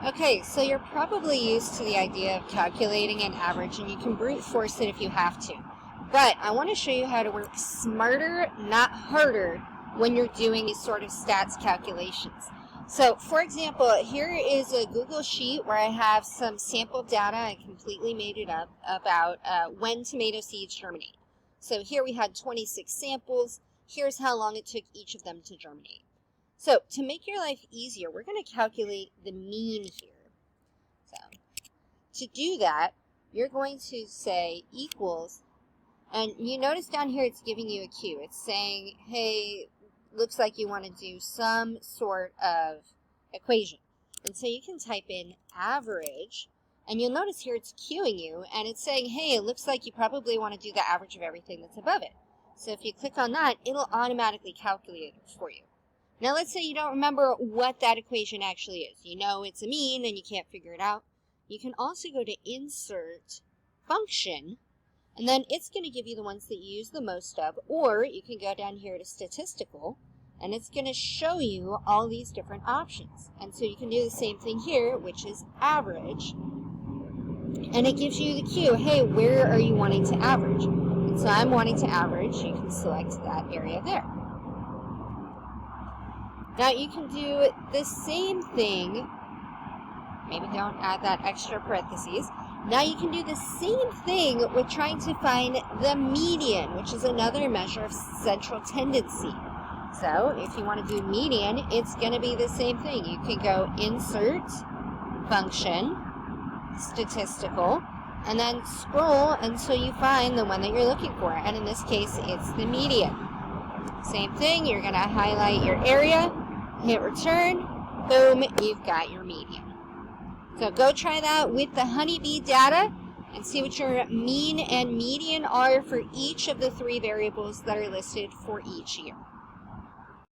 Okay, so you're probably used to the idea of calculating an average, and you can brute force it if you have to. But I want to show you how to work smarter, not harder, when you're doing these sort of stats calculations. So, for example, here is a Google Sheet where I have some sample data, I completely made it up, about when tomato seeds germinate. So here we had 26 samples. Here's how long it took each of them to germinate. So to make your life easier, we're going to calculate the mean here. So to do that, you're going to say equals, and you notice down here it's giving you a cue. It's saying, hey, looks like you want to do some sort of equation. And so you can type in average, and you'll notice here it's cueing you, and it's saying, hey, it looks like you probably want to do the average of everything that's above it. So if you click on that, it'll automatically calculate it for you. Now let's say you don't remember what that equation actually is. You know it's a mean and you can't figure it out. You can also go to Insert, Function, and then it's going to give you the ones that you use the most of, or you can go down here to Statistical, and it's going to show you all these different options. And so you can do the same thing here, which is average, and it gives you the cue, hey, where are you wanting to average? And so I'm wanting to average. You can select that area there. Now you can do the same thing, maybe don't add that extra parentheses. Now you can do the same thing with trying to find the median, which is another measure of central tendency. So if you want to do median, it's going to be the same thing. You can go Insert, Function, Statistical, and then scroll until you find the one that you're looking for. And in this case, it's the median. Same thing, you're going to highlight your area, hit return, boom, you've got your median. So go try that with the honeybee data and see what your mean and median are for each of the 3 variables that are listed for each year.